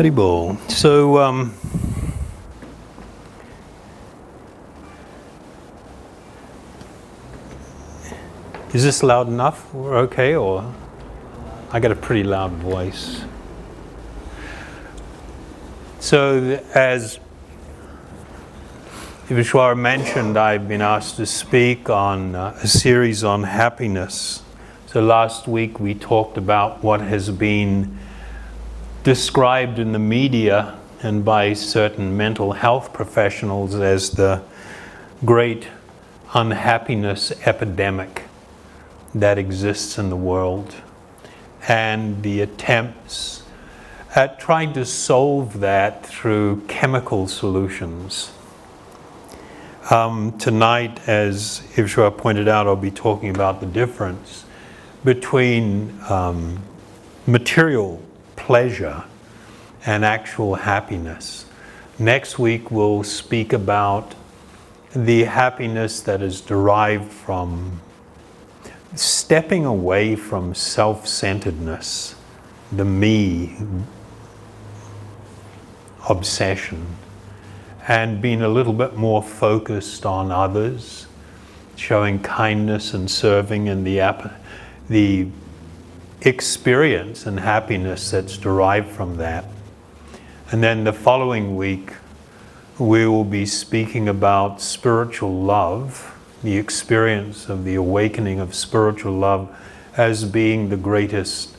Haribol. So, is this loud enough? We're okay, or I got a pretty loud voice. So, as Vishwara mentioned, I've been asked to speak on a series on happiness. So last week we talked about what has been described in the media and by certain mental health professionals as the great unhappiness epidemic that exists in the world, and the attempts at trying to solve that through chemical solutions. Tonight, as Ivshwa pointed out, I'll be talking about the difference between material pleasure and actual happiness. Next week we'll speak about the happiness that is derived from stepping away from self-centeredness, the me obsession, and being a little bit more focused on others, showing kindness and serving, and the experience and happiness that's derived from that. And then the following week we will be speaking about spiritual love, the experience of the awakening of spiritual love as being the greatest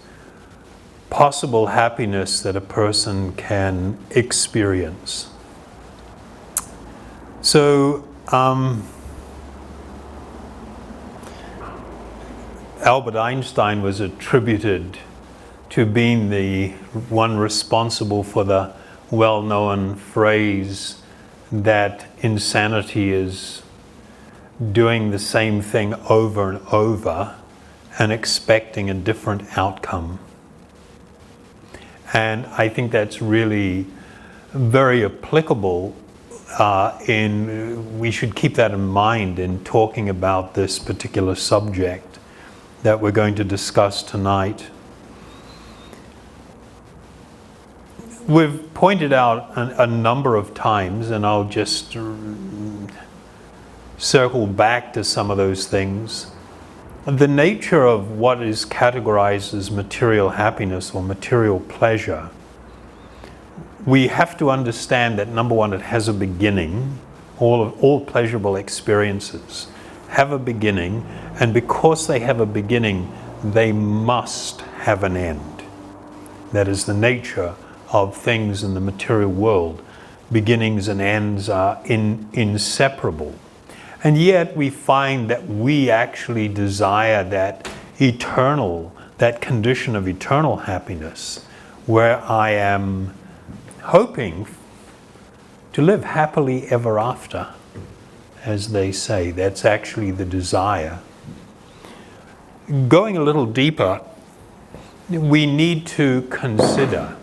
possible happiness that a person can experience. So Albert Einstein was attributed to being the one responsible for the well-known phrase that insanity is doing the same thing over and over and expecting a different outcome. And I think that's really very applicable we should keep that in mind in talking about this particular subject that we're going to discuss tonight. We've pointed out a number of times, and I'll just circle back to some of those things. The nature of what is categorized as material happiness or material pleasure, we have to understand that, number one, it has a beginning. All pleasurable experiences have a beginning, and because they have a beginning, they must have an end. That is the nature of things in the material world. Beginnings and ends are inseparable. And yet we find that we actually desire that condition of eternal happiness, where I am hoping to live happily ever after, as they say. That's actually the desire. Going a little deeper, we need to consider,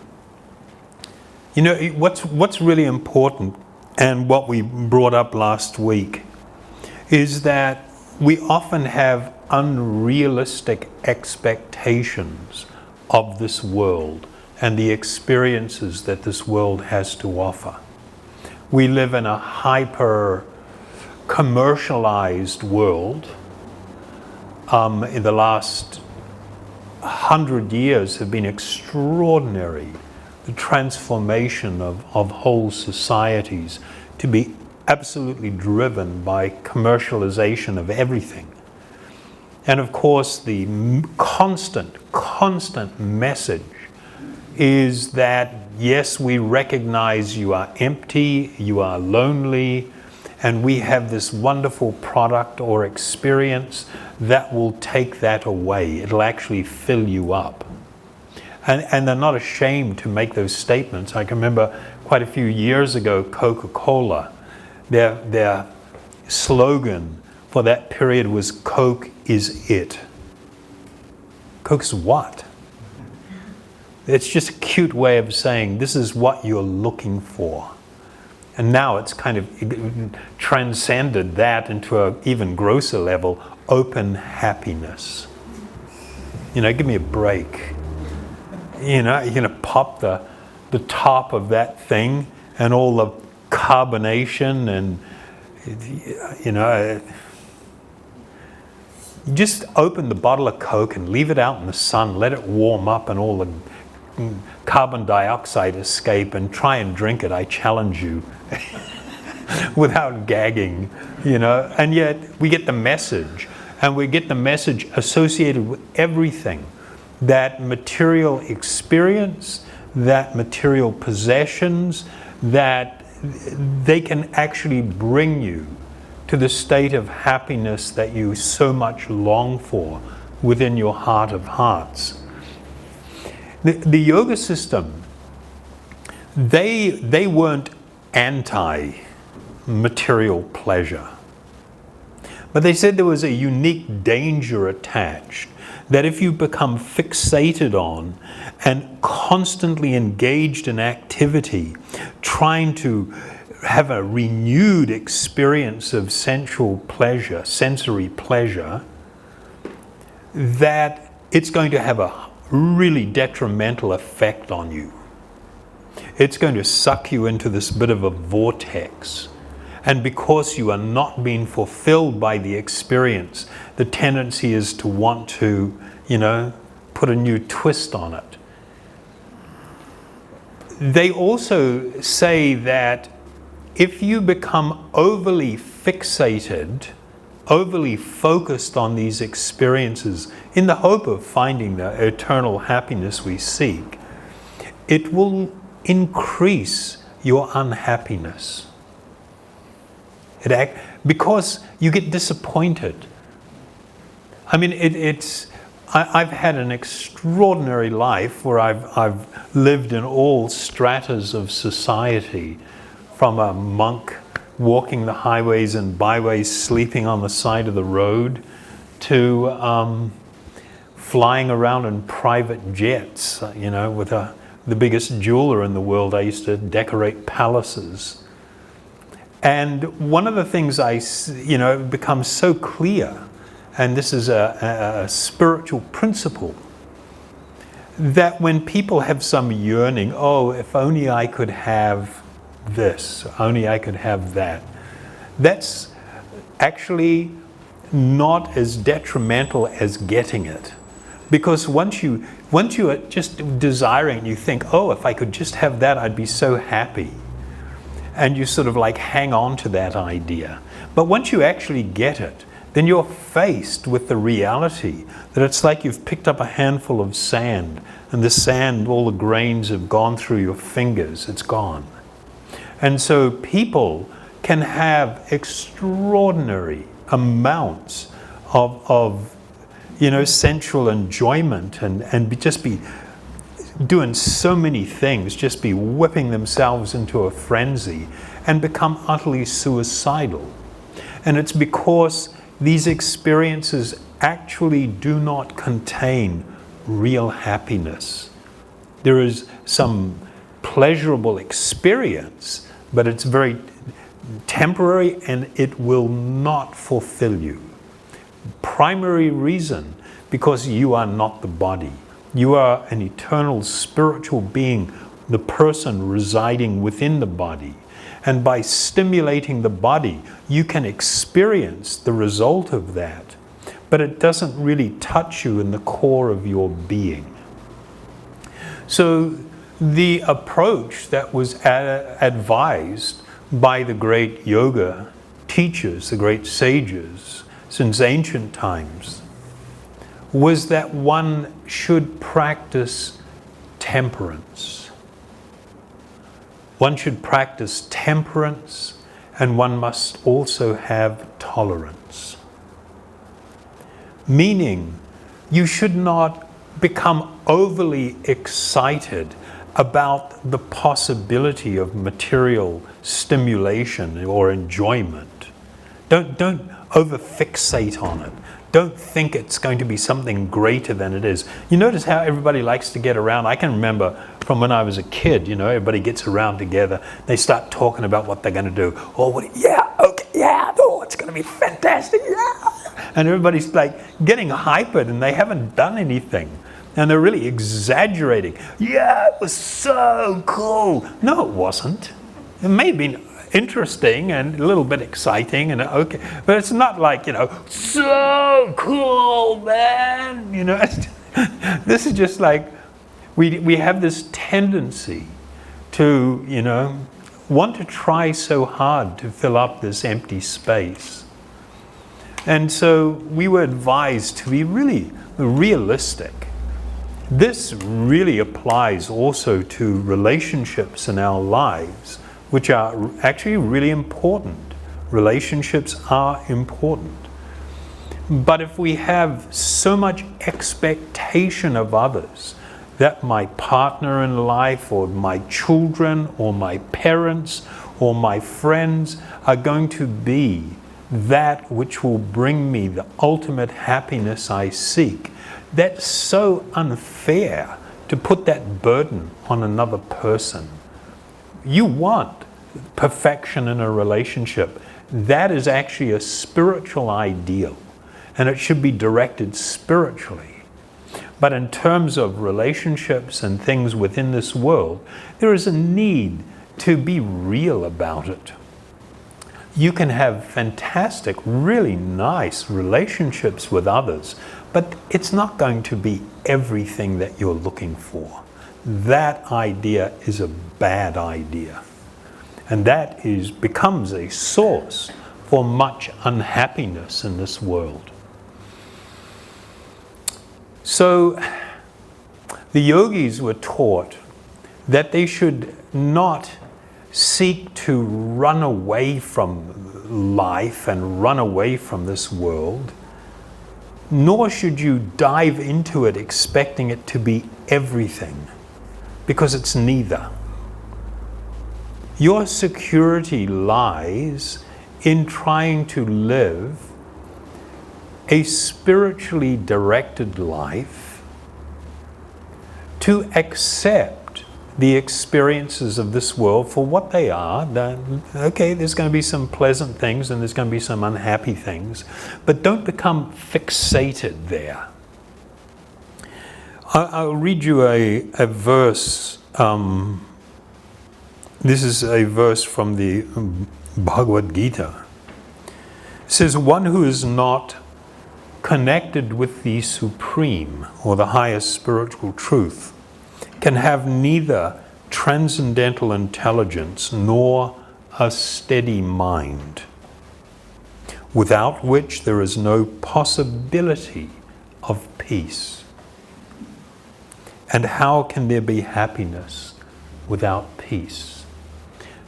what's really important, and what we brought up last week, is that we often have unrealistic expectations of this world and the experiences that this world has to offer. We live in a hyper commercialized world. In the last 100 years have been extraordinary. The transformation of whole societies to be absolutely driven by commercialization of everything. And of course the constant message is that, yes, we recognize you are empty, you are lonely, and we have this wonderful product or experience that will take that away. It'll actually fill you up. And they're not ashamed to make those statements. I can remember quite a few years ago, Coca-Cola, their slogan for that period was, "Coke is it." Coke's what? It's just a cute way of saying this is what you're looking for. And now it's kind of transcended that into an even grosser level, open happiness. Give me a break. You're going to pop the top of that thing and all the carbonation and, just open the bottle of Coke and leave it out in the sun, let it warm up and all the carbon dioxide escape, and try and drink it, I challenge you, without gagging, and yet we get the message, and we get the message associated with everything, that material experience, that material possessions, that they can actually bring you to the state of happiness that you so much long for within your heart of hearts. The yoga system, they weren't anti-material pleasure. But they said there was a unique danger attached, that if you become fixated on and constantly engaged in activity, trying to have a renewed experience of sensual pleasure, sensory pleasure, that it's going to have a really detrimental effect on you. It's going to suck you into this bit of a vortex. And because you are not being fulfilled by the experience, the tendency is to want to, put a new twist on it. They also say that if you become overly fixated, overly focused on these experiences in the hope of finding the eternal happiness we seek, it will increase your unhappiness. Because you get disappointed. I mean, I've had an extraordinary life where I've lived in all stratas of society, from a monk walking the highways and byways, sleeping on the side of the road, to flying around in private jets, with the biggest jeweler in the world. I used to decorate palaces. And one of the things becomes so clear, and this is a spiritual principle, that when people have some yearning, oh, if only I could have this, only I could have that, that's actually not as detrimental as getting it. Because once you are just desiring, you think, oh, if I could just have that, I'd be so happy. And you sort of hang on to that idea. But once you actually get it, then you're faced with the reality that it's like you've picked up a handful of sand, and the sand, all the grains have gone through your fingers, it's gone. And so people can have extraordinary amounts of sensual enjoyment and just be doing so many things, just be whipping themselves into a frenzy and become utterly suicidal. And it's because these experiences actually do not contain real happiness. There is some pleasurable experience, but it's very temporary and it will not fulfill you. Primary reason, because you are not the body. You are an eternal spiritual being, the person residing within the body. And by stimulating the body, you can experience the result of that. But it doesn't really touch you in the core of your being. So the approach that was advised by the great yoga teachers, the great sages, since ancient times, was that one should practice temperance. One should practice temperance, and one must also have tolerance. Meaning, you should not become overly excited about the possibility of material stimulation or enjoyment. Don't over-fixate on it. Don't think it's going to be something greater than it is. You notice how everybody likes to get around. I can remember from when I was a kid, everybody gets around together. They start talking about what they're going to do. Oh, yeah, okay, yeah, oh, it's going to be fantastic, yeah. And everybody's like getting hypered and they haven't done anything. And they're really exaggerating. Yeah, it was so cool. No, it wasn't. It may have been interesting and a little bit exciting and okay, but it's not like, so cool, man. This is just like we have this tendency to, want to try so hard to fill up this empty space. And so we were advised to be really realistic. This really applies also to relationships in our lives, which are actually really important. Relationships are important. But if we have so much expectation of others, that my partner in life or my children or my parents or my friends are going to be that which will bring me the ultimate happiness I seek, that's so unfair to put that burden on another person. You want perfection in a relationship. That is actually a spiritual ideal, and it should be directed spiritually. But in terms of relationships and things within this world, there is a need to be real about it. You can have fantastic, really nice relationships with others, but it's not going to be everything that you're looking for. That idea is a bad idea. And that becomes a source for much unhappiness in this world. So the yogis were taught that they should not seek to run away from life and run away from this world, nor should you dive into it expecting it to be everything, because it's neither. Your security lies in trying to live a spiritually directed life, to accept the experiences of this world for what they are. Okay, there's going to be some pleasant things and there's going to be some unhappy things, but don't become fixated there. I'll read you a verse. This is a verse from the Bhagavad-gita. It says, "One who is not connected with the supreme or the highest spiritual truth can have neither transcendental intelligence nor a steady mind, without which there is no possibility of peace. And how can there be happiness without peace?"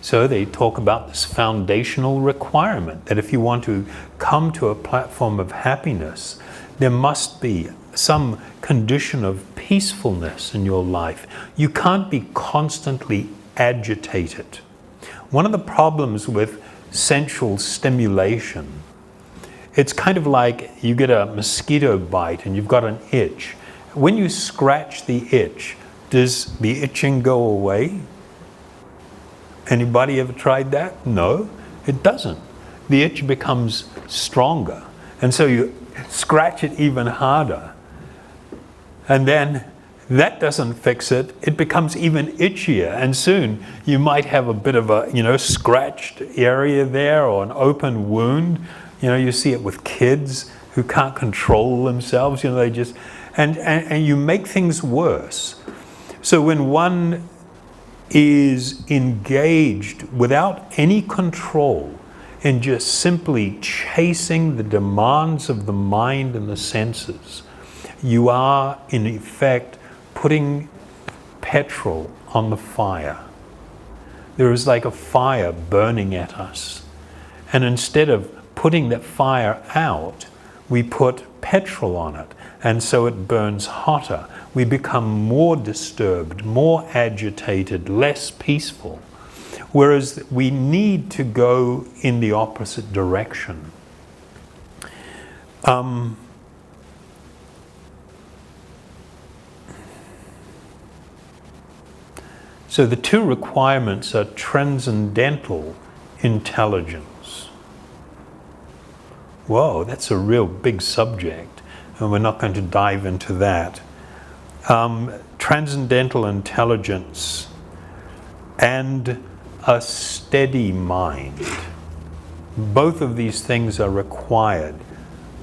So they talk about this foundational requirement that if you want to come to a platform of happiness, there must be some condition of peacefulness in your life. You can't be constantly agitated. One of the problems with sensual stimulation, it's kind of like you get a mosquito bite and you've got an itch. When you scratch the itch, does the itching go away? Anybody ever tried that? No, it doesn't. The itch becomes stronger. And so you scratch it even harder. And then that doesn't fix it. It becomes even itchier. And soon you might have a bit of a, scratched area there or an open wound. You see it with kids who can't control themselves. They just, and you make things worse. So when one is engaged without any control in just simply chasing the demands of the mind and the senses, you are in effect putting petrol on the fire. There is like a fire burning at us, and instead of putting that fire out, we put petrol on it, and so it burns hotter. We become more disturbed, more agitated, less peaceful. Whereas we need to go in the opposite direction. So the two requirements are transcendental intelligence. Whoa, that's a real big subject, and we're not going to dive into that. Transcendental intelligence and a steady mind. Both of these things are required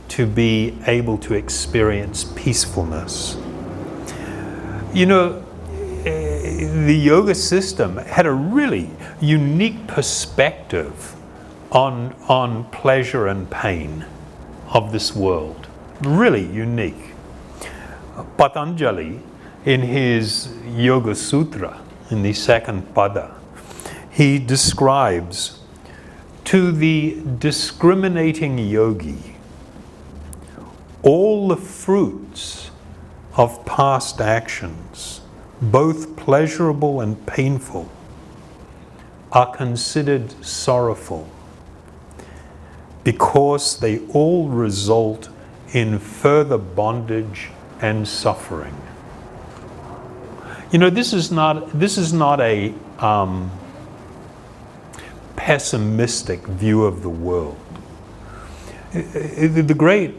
to be able to experience peacefulness. You know, the yoga system had a really unique perspective on pleasure and pain of this world. Really unique. Patanjali, in his Yoga Sutra, in the second pada, he describes, to the discriminating yogi, all the fruits of past actions, both pleasurable and painful, are considered sorrowful because they all result in further bondage and suffering. You know, this is not a pessimistic view of the world. The great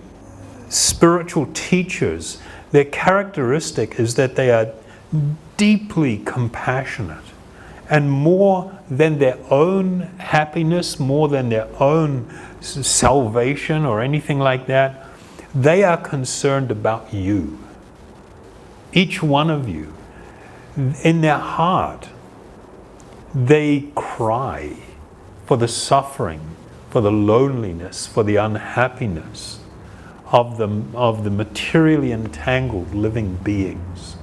spiritual teachers, their characteristic is that they are deeply compassionate, and more than their own happiness, more than their own salvation or anything like that, they are concerned about you. Each one of you. In their heart, they cry for the suffering, for the loneliness, for the unhappiness of the materially entangled living beings.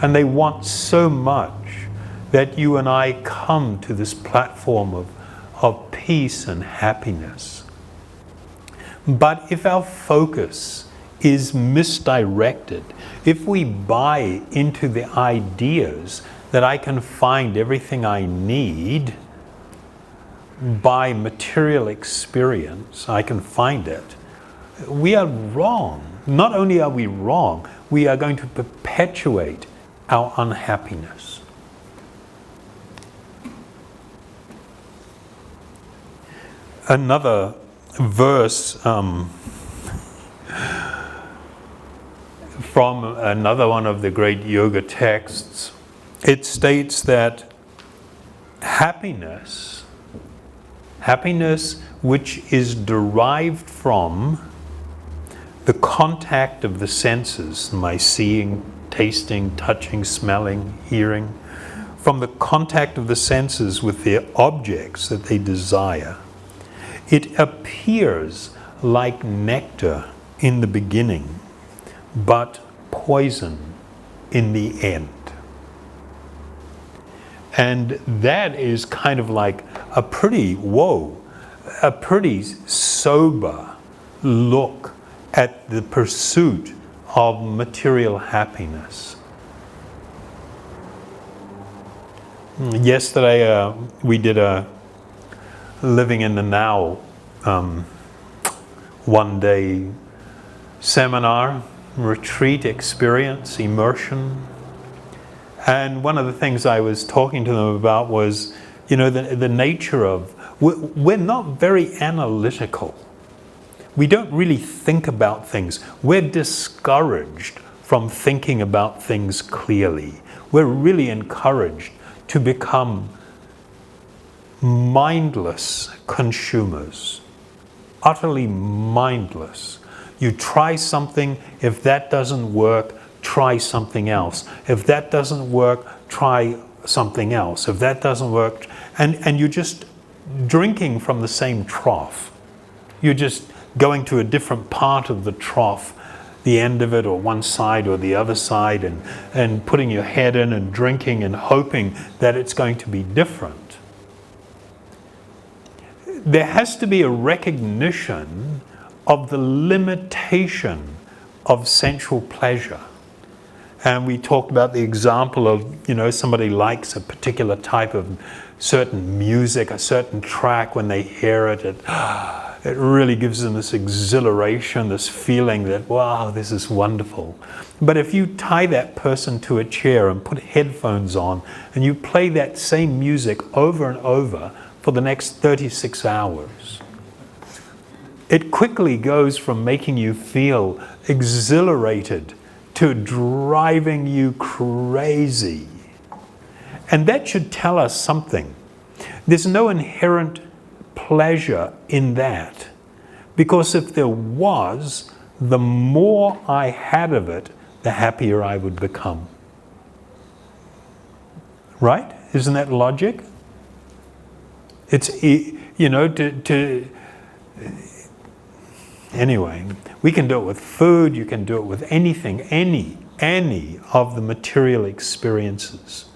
And they want so much that you and I come to this platform of peace and happiness. But if our focus is misdirected, if we buy into the ideas that I can find everything I need by material experience, I can find it, we are wrong. Not only are we wrong, we are going to perpetuate our unhappiness. Another verse from another one of the great yoga texts, it states that happiness which is derived from the contact of the senses, my seeing, tasting, touching, smelling, hearing, from the contact of the senses with their objects that they desire, it appears like nectar in the beginning, but poison in the end. And that is kind of like a pretty sober look at the pursuit of material happiness. Yesterday we did a Living in the Now one-day seminar, retreat experience, immersion. And one of the things I was talking to them about was, you know, the nature of, we're not very analytical. We don't really think about things. We're discouraged from thinking about things clearly. We're really encouraged to become mindless consumers, utterly mindless. You try something, if that doesn't work, try something else. If that doesn't work, try something else. If that doesn't work, and you're just drinking from the same trough. You're just going to a different part of the trough, the end of it, or one side or the other side, and putting your head in and drinking and hoping that it's going to be different. There has to be a recognition of the limitation of sensual pleasure. And we talked about the example of, you know, somebody likes a particular type of certain music, a certain track. When they hear it, it really gives them this exhilaration, this feeling that, wow, this is wonderful. But if you tie that person to a chair and put headphones on and you play that same music over and over for the next 36 hours, it quickly goes from making you feel exhilarated to driving you crazy. And that should tell us something. There's no inherent pleasure in that, because if there was, the more I had of it, the happier I would become. Right? Isn't that logic? It's, anyway, we can do it with food, you can do it with anything, any of the material experiences.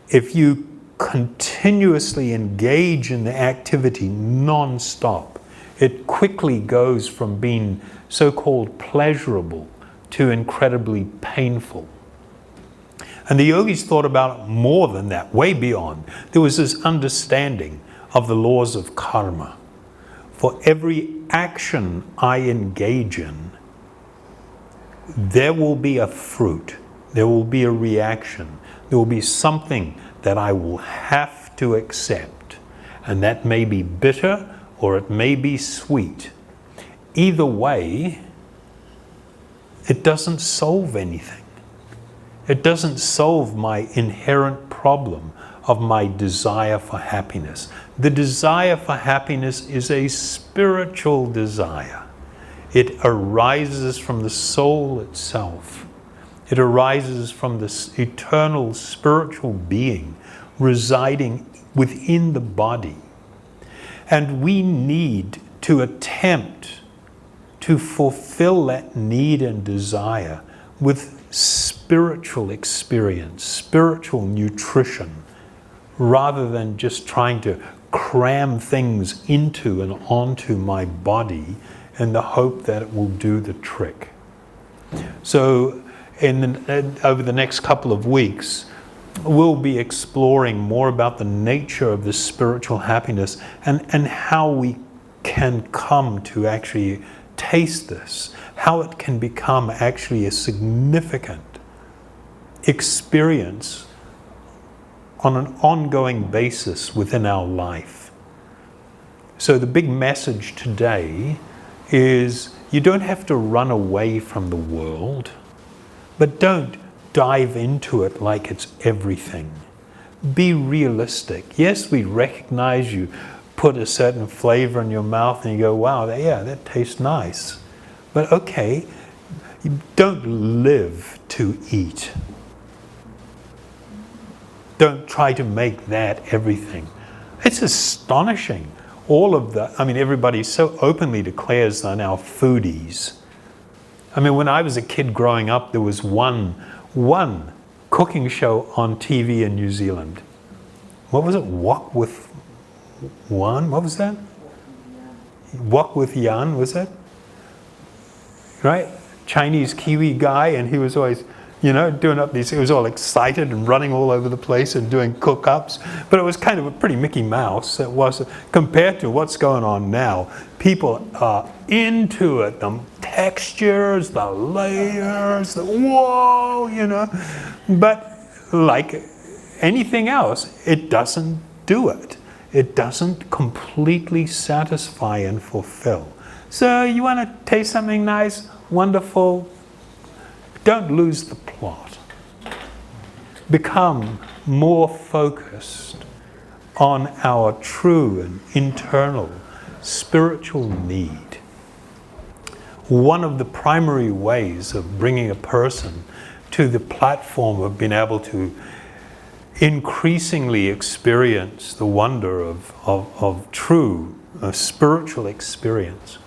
If you continuously engage in the activity non-stop, it quickly goes from being so-called pleasurable to incredibly painful. And the yogis thought about it more than that, way beyond. There was this understanding of the laws of karma. For every action I engage in, there will be a fruit, there will be a reaction, there will be something that I will have to accept. And that may be bitter or it may be sweet. Either way, it doesn't solve anything. It doesn't solve my inherent problem of my desire for happiness. The desire for happiness is a spiritual desire. It arises from the soul itself. It arises from this eternal spiritual being residing within the body. And we need to attempt to fulfill that need and desire with spiritual experience, spiritual nutrition, rather than just trying to cram things into and onto my body in the hope that it will do the trick. So over the next couple of weeks, we'll be exploring more about the nature of this spiritual happiness and how we can come to actually taste this, how it can become actually a significant experience on an ongoing basis within our life. So the big message today is you don't have to run away from the world, but don't dive into it like it's everything. Be realistic. Yes, we recognize you put a certain flavor in your mouth and you go, wow, yeah, that tastes nice. But okay, you don't live to eat. Don't try to make that everything. It's astonishing. Everybody so openly declares they're now foodies. I mean, when I was a kid growing up, there was one cooking show on TV in New Zealand. What was it? Wok with Wan? What was that? Wok with Yan, was it? Right? Chinese Kiwi guy, and he was always, doing up these, he was all excited and running all over the place and doing cook-ups. But it was kind of a pretty Mickey Mouse. It was, compared to what's going on now. People are into it. The textures, the layers, whoa, But like anything else, it doesn't do it. It doesn't completely satisfy and fulfill. So you want to taste something nice, wonderful, don't lose the plot. Become more focused on our true and internal spiritual need. One of the primary ways of bringing a person to the platform of being able to increasingly experience the wonder of true spiritual experience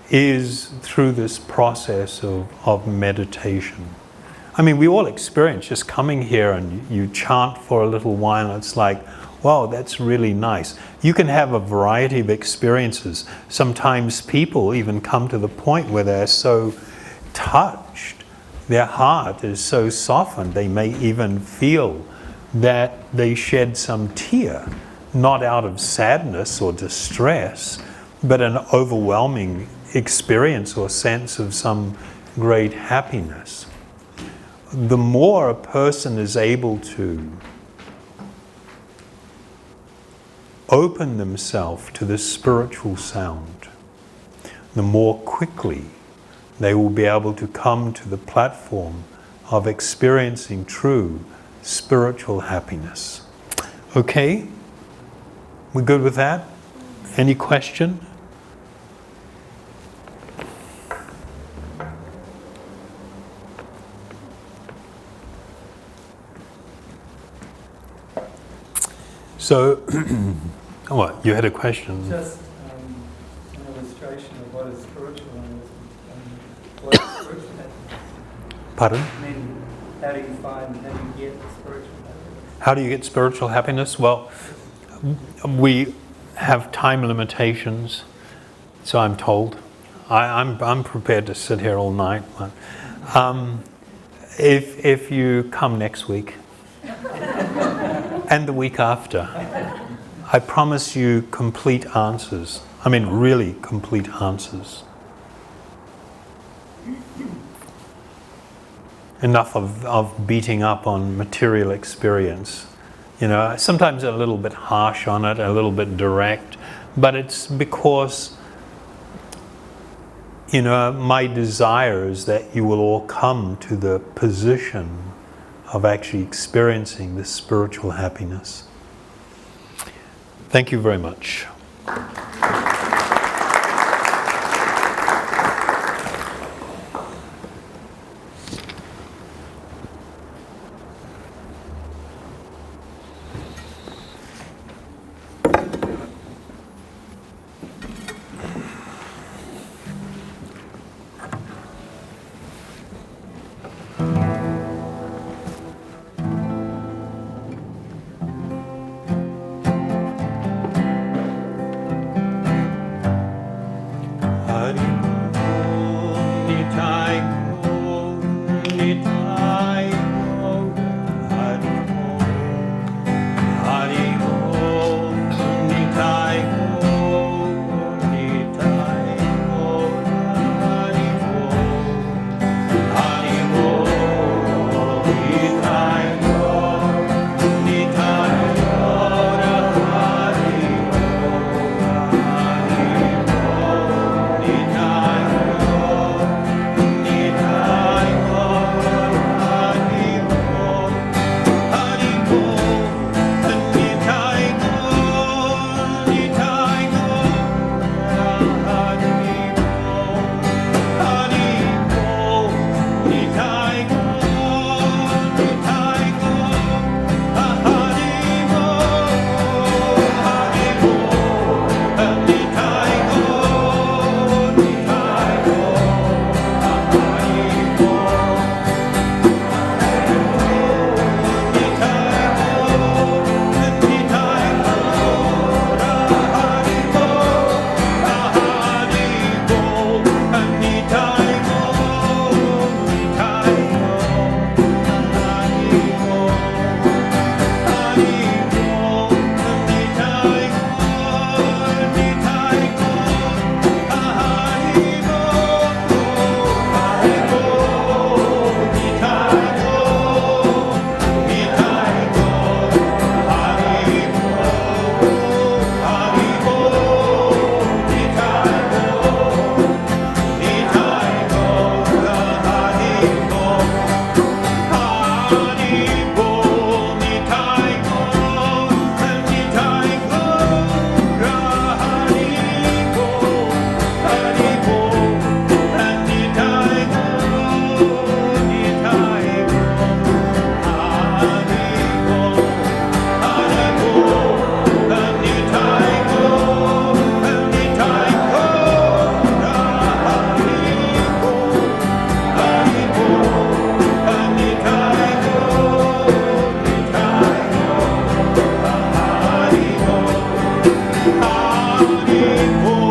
is through this process of meditation. I mean, we all experience just coming here and you chant for a little while and it's like, wow, that's really nice. You can have a variety of experiences. Sometimes people even come to the point where they're so touched, their heart is so softened, they may even feel that they shed some tear not out of sadness or distress, but an overwhelming experience or sense of some great happiness. The more a person is able to open themselves to this spiritual sound, the more quickly they will be able to come to the platform of experiencing true spiritual happiness. Okay? We good with that? Any question? So, what? You had a question? Just an illustration of what is spiritual and what is spiritual happiness. Pardon? I mean, how do you get spiritual happiness? How do you get spiritual happiness? Well, we have time limitations, so I'm told. I'm prepared to sit here all night. But, if you come next week and the week after, I promise you complete answers. I mean, really complete answers. Enough of beating up on material experience. You know, sometimes a little bit harsh on it, a little bit direct, but it's because, you know, my desire is that you will all come to the position of actually experiencing this spiritual happiness. Thank you very much. Oh